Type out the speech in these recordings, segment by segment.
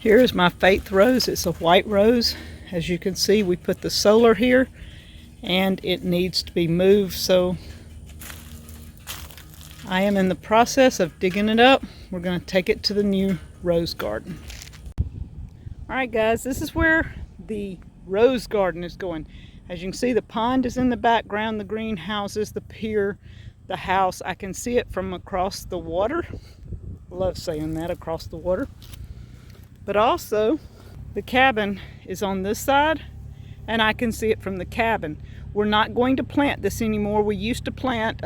Here is my Faith Rose. It's a white rose. As you can see, we put the solar here and it needs to be moved, so I am in the process of digging it up. We're going to take it to the new rose garden. Alright guys, this is where the rose garden is going. As you can see, the pond is in the background, the greenhouses, the pier, the house. I can see it from across the water. I love saying that, across the water. But also, the cabin is on this side, and I can see it from the cabin. We're not going to plant this anymore. We used to plant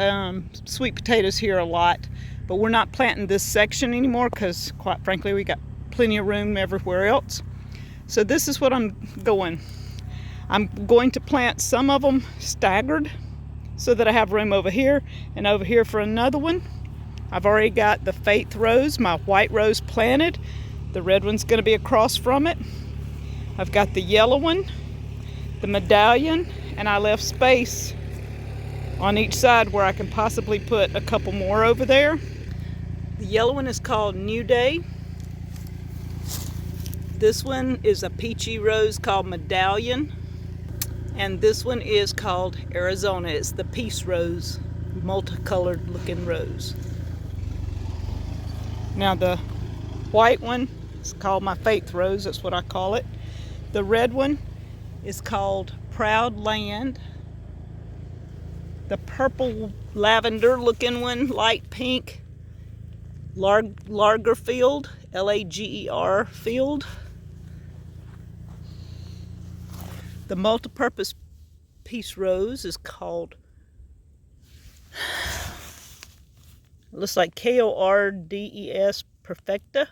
sweet potatoes here a lot, but we're not planting this section anymore because, quite frankly, we got plenty of room everywhere else. So this is what I'm going. I'm going to plant some of them staggered so that I have room over here and over here for another one. I've already got the Faith Rose, my white rose, planted. The red one's going to be across from it. I've got the yellow one, the medallion, and I left space on each side where I can possibly put a couple more over there. The yellow one is called New Day. This one is a peachy rose called Medallion. And this one is called Arizona. It's the Peace Rose, multicolored looking rose. Now the white one is called my Faith Rose, that's what I call it. The red one is called Proud Land. The purple lavender looking one, light pink, Lagerfield, Lager field. The multi-purpose peace rose is called, looks like Kordes perfecta.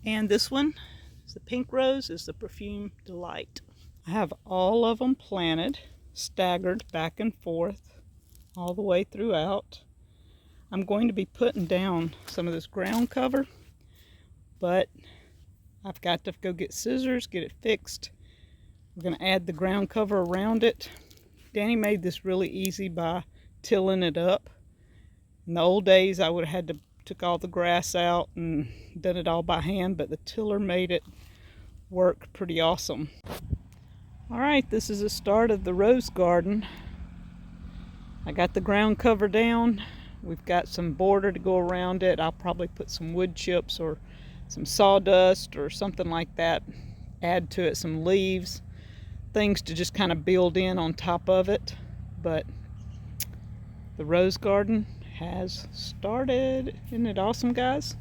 And this one is the pink rose, is the Perfume Delight. I have all of them planted, staggered back and forth, all the way throughout. I'm going to be putting down some of this ground cover, but I've got to go get scissors, get it fixed. We're going to add the ground cover around it. Danny made this really easy by tilling it up. In the old days, I would have had to took all the grass out and done it all by hand, but the tiller made it work pretty awesome. All right, this is the start of the rose garden. I got the ground cover down. We've got some border to go around it. I'll probably put some wood chips or some sawdust or something like that. Add to it some leaves, things to just kind of build in on top of it. But the rose garden has started. Isn't it awesome, guys?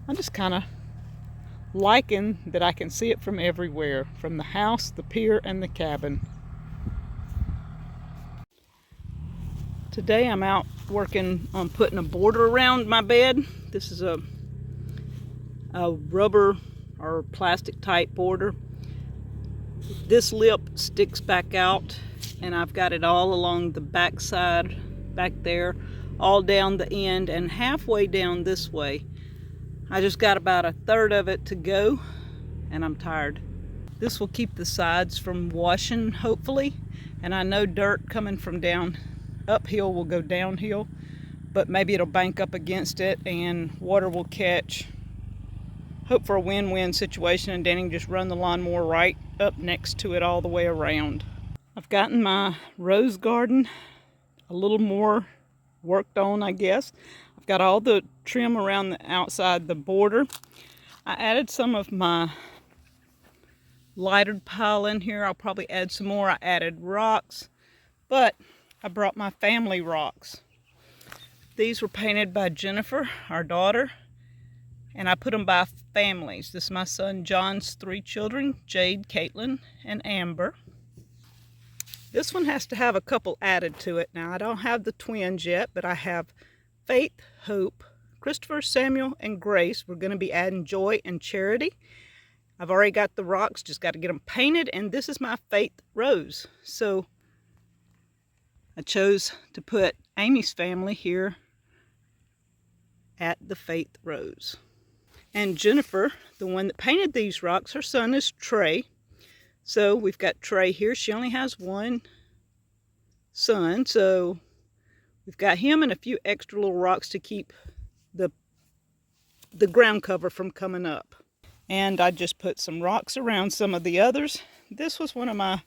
I'm just kind of liking that I can see it from everywhere, from the house, the pier, and the cabin. Today I'm out working on putting a border around my bed. This is a rubber or plastic type border. This lip sticks back out, and I've got it all along the back side, back there, all down the end, and halfway down this way. I just got about a third of it to go, and I'm tired. This will keep the sides from washing, hopefully, and I know dirt coming from down uphill will go downhill, but maybe it'll bank up against it and water will catch. Hope for a win-win situation, and Danny can just run the lawnmower right up next to it all the way around. I've gotten my rose garden a little more worked on, I guess. I've got all the trim around the outside the border. I added some of my lighted pile in here. I'll probably add some more. I added rocks, but I brought my family rocks. These were painted by Jennifer, our daughter, and I put them by families. This is my son John's 3 children, Jade, Caitlin, and Amber. This one has to have a couple added to it. Now, I don't have the twins yet, but I have Faith, Hope, Christopher, Samuel, and Grace. We're going to be adding Joy and Charity. I've already got the rocks, just got to get them painted, and this is my Faith Rose. So I chose to put Amy's family here at the Faith Rose. And Jennifer, the one that painted these rocks, her son is Trey. So we've got Trey here. She only has one son, so we've got him and a few extra little rocks to keep the the ground cover from coming up. And I just put some rocks around some of the others. This was one of my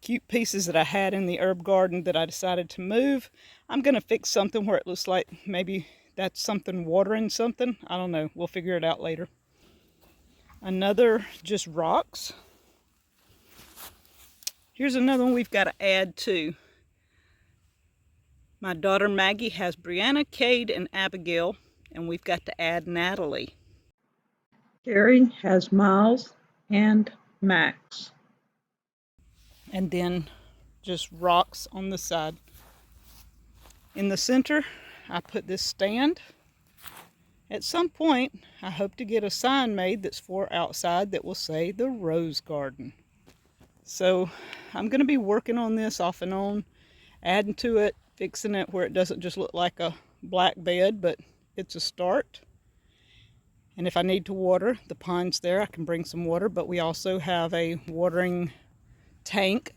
cute pieces that I had in the herb garden that I decided to move. I'm going to fix something where it looks like maybe that's something watering something. I don't know. We'll figure it out later. Another just rocks. Here's another one we've got to add to. My daughter Maggie has Brianna, Cade, and Abigail, and we've got to add Natalie. Carrie has Miles and Max. And then just rocks on the side. In the center, I put this stand. At some point, I hope to get a sign made that's for outside that will say the Rose Garden. So I'm going to be working on this off and on, adding to it, fixing it where it doesn't just look like a black bed, but it's a start. And if I need to water, the pond's there, I can bring some water, but we also have a watering tank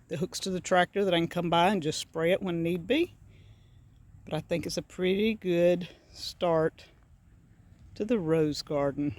that hooks to the tractor that I can come by and just spray it when need be. But I think it's a pretty good start to the rose garden.